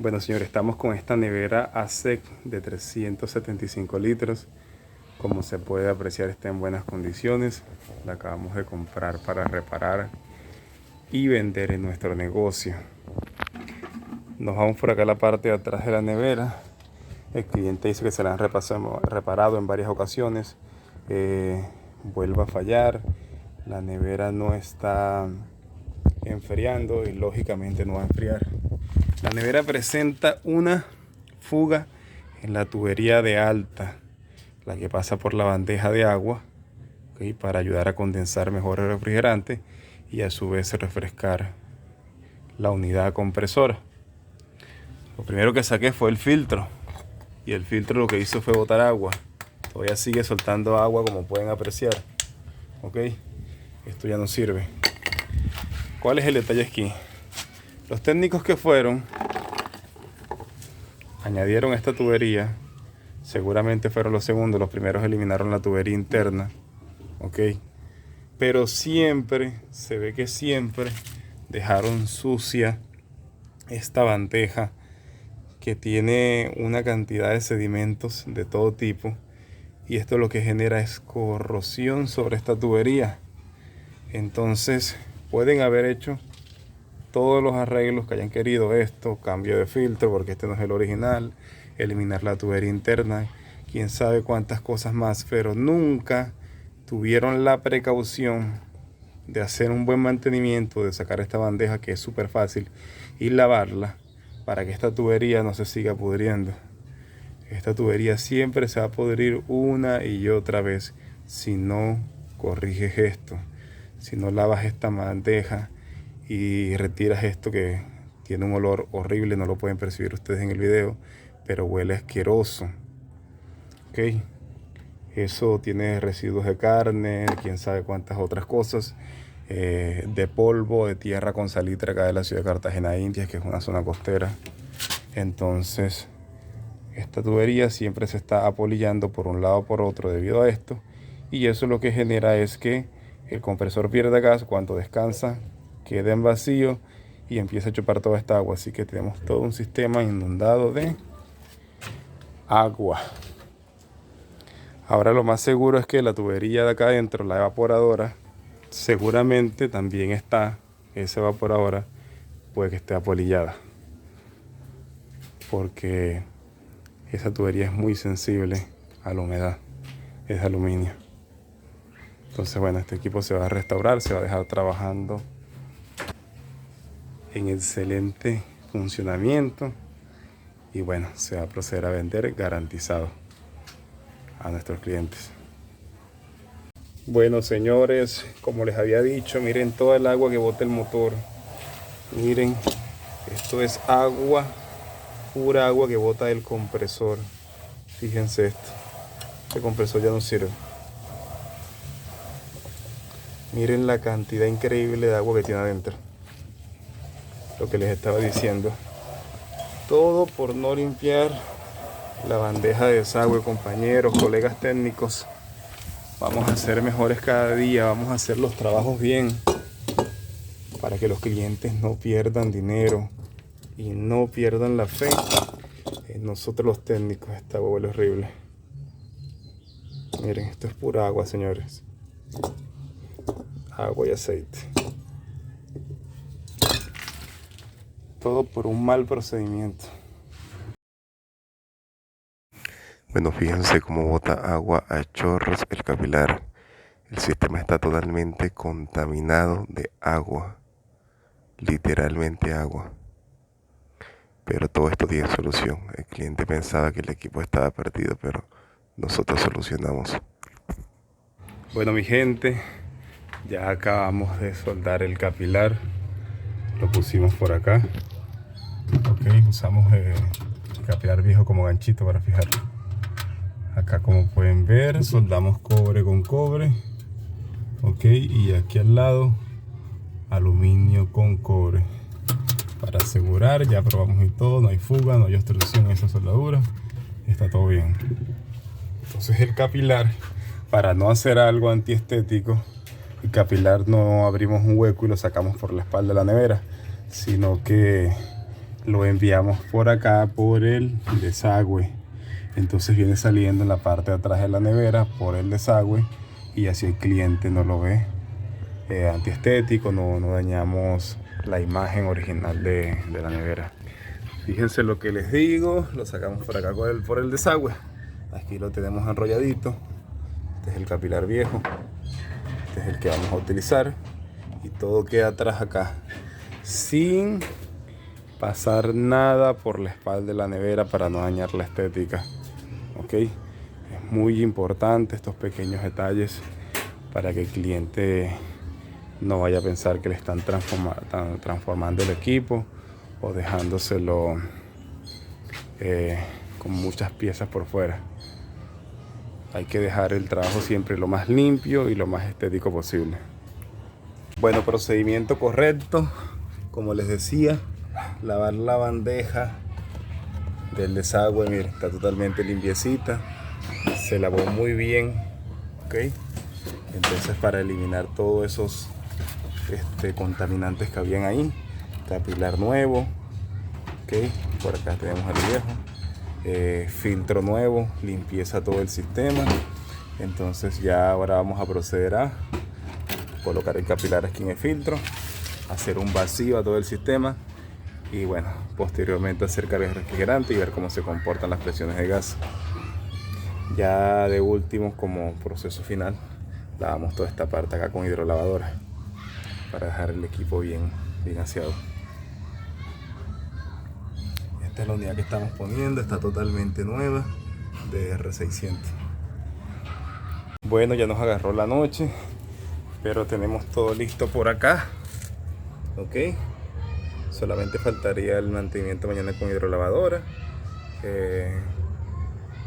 Bueno, señores, estamos con esta nevera ASEC de 375 litros. Como se puede apreciar, está en buenas condiciones. La acabamos de comprar para reparar y vender en nuestro negocio. Nos vamos por acá a la parte de atrás de la nevera. El cliente dice que se la han reparado en varias ocasiones. Vuelve a fallar. La nevera no está enfriando y lógicamente no va a enfriar. La nevera presenta una fuga en la tubería de alta, la que pasa por la bandeja de agua, ¿okay? Para ayudar a condensar mejor el refrigerante y a su vez refrescar la unidad compresora. Lo primero que saqué fue el filtro, y el filtro lo que hizo fue botar agua. Todavía sigue soltando agua, como pueden apreciar. ¿Ok? Esto ya no sirve. ¿Cuál es el detalle aquí? Los técnicos que fueron añadieron esta tubería. Seguramente fueron los segundos. Los primeros eliminaron la tubería interna. ¿Ok? Pero siempre, se ve que siempre dejaron sucia esta bandeja, que tiene una cantidad de sedimentos de todo tipo. Y esto lo que genera es corrosión sobre esta tubería. Entonces pueden haber hecho todos los arreglos que hayan querido, esto, cambio de filtro porque este no es el original, eliminar la tubería interna, quién sabe cuántas cosas más, pero nunca tuvieron la precaución de hacer un buen mantenimiento, de sacar esta bandeja, que es súper fácil, y lavarla para que esta tubería no se siga pudriendo. Esta tubería siempre se va a pudrir una y otra vez si no corriges esto, si no lavas esta bandeja y retiras esto, que tiene un olor horrible. No lo pueden percibir ustedes en el video, pero huele asqueroso. Ok, eso tiene residuos de carne, quién sabe cuántas otras cosas, de polvo, de tierra con salitre acá de la ciudad de Cartagena, Indias, que es una zona costera. Entonces esta tubería siempre se está apolillando por un lado o por otro debido a esto, y eso lo que genera es que el compresor pierde gas. Cuando descansa, queda en vacío y empieza a chupar toda esta agua. Así que tenemos todo un sistema inundado de agua. Ahora lo más seguro es que la tubería de acá adentro, la evaporadora, seguramente también está, esa evaporadora puede que esté apolillada, porque esa tubería es muy sensible a la humedad, es de aluminio. Entonces, bueno, este equipo se va a restaurar, se va a dejar trabajando en excelente funcionamiento, y bueno, se va a proceder a vender garantizado a nuestros clientes. Bueno, señores, como les había dicho, miren toda el agua que bota el motor. Miren, esto es agua, pura agua que bota el compresor. Fíjense esto, este compresor ya no sirve. Miren la cantidad increíble de agua que tiene adentro. Lo que les estaba diciendo, todo por no limpiar la bandeja de desagüe. Compañeros, colegas técnicos, vamos a ser mejores cada día, vamos a hacer los trabajos bien para que los clientes no pierdan dinero y no pierdan la fe en nosotros los técnicos. Esta agua huele horrible. Miren, esto es pura agua, señores, agua y aceite. Todo por un mal procedimiento. Bueno, fíjense cómo bota agua a chorros el capilar. El sistema está totalmente contaminado de agua, literalmente agua. Pero todo esto tiene solución. El cliente pensaba que el equipo estaba perdido, pero nosotros solucionamos. Bueno, mi gente, ya acabamos de soldar el capilar. Lo pusimos por acá. Ok, usamos el capilar viejo como ganchito para fijarlo. Acá, como pueden ver, soldamos cobre con cobre. Ok, y aquí al lado aluminio con cobre, para asegurar. Ya probamos y todo, no hay fuga, no hay obstrucción en esa soldadura, está todo bien. Entonces el capilar, para no hacer algo antiestético, el capilar no abrimos un hueco y lo sacamos por la espalda de la nevera, sino que lo enviamos por acá por el desagüe. Entonces viene saliendo en la parte de atrás de la nevera por el desagüe y así el cliente no lo ve antiestético, no dañamos la imagen original de la nevera. Fíjense lo que les digo, lo sacamos por acá por el desagüe. Aquí lo tenemos enrolladito. Este es el capilar viejo, este es el que vamos a utilizar y todo queda atrás acá sin pasar nada por la espalda de la nevera para no dañar la estética. Ok, es muy importante estos pequeños detalles para que el cliente no vaya a pensar que le están transformando el equipo o dejándoselo con muchas piezas por fuera. Hay que dejar el trabajo siempre lo más limpio y lo más estético posible. Bueno, procedimiento correcto, como les decía, lavar la bandeja del desagüe. Miren, está totalmente limpiecita, se lavó muy bien, ok. Entonces, para eliminar todos esos contaminantes que habían ahí, capilar nuevo, ok. Por acá tenemos el viejo, filtro nuevo, limpieza todo el sistema. Entonces ya ahora vamos a proceder a colocar el capilar aquí en el filtro, hacer un vacío a todo el sistema y bueno, posteriormente hacer carga de refrigerante y ver cómo se comportan las presiones de gas. Ya de último, como proceso final, lavamos toda esta parte acá con hidrolavadora para dejar el equipo bien aseado. Esta es la unidad que estamos poniendo, está totalmente nueva, de R600. Bueno, ya nos agarró la noche, pero tenemos todo listo por acá, ok. Solamente faltaría el mantenimiento mañana con hidrolavadora.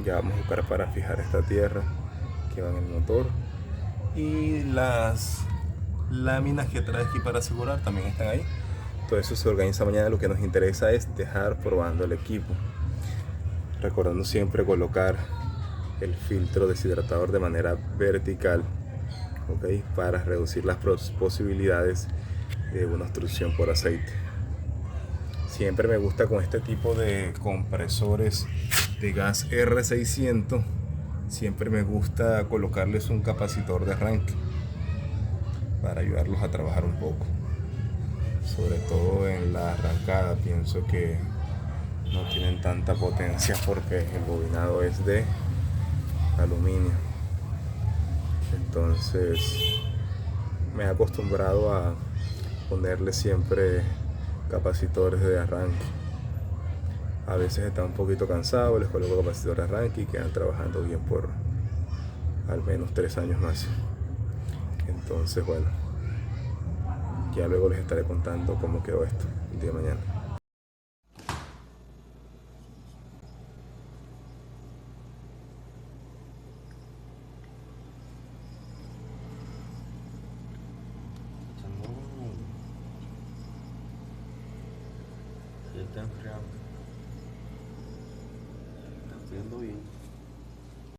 Ya vamos a buscar para fijar esta tierra que va en el motor, y las láminas que trae aquí para asegurar también están ahí. Todo eso se organiza mañana. Lo que nos interesa es dejar probando el equipo, recordando siempre colocar el filtro deshidratador de manera vertical, ok, para reducir las posibilidades de una obstrucción por aceite. Siempre me gusta con este tipo de compresores de gas R600, siempre me gusta colocarles un capacitor de arranque para ayudarlos a trabajar un poco, sobre todo en la arrancada. Pienso que no tienen tanta potencia porque el bobinado es de aluminio. Entonces me he acostumbrado a ponerle siempre capacitores de arranque. A veces está un poquito cansado, les coloco capacitor de arranque y quedan trabajando bien por al menos 3 años más. Entonces bueno, ya luego les estaré contando cómo quedó esto el día de mañana. Se está enfriando. Está enfriando bien.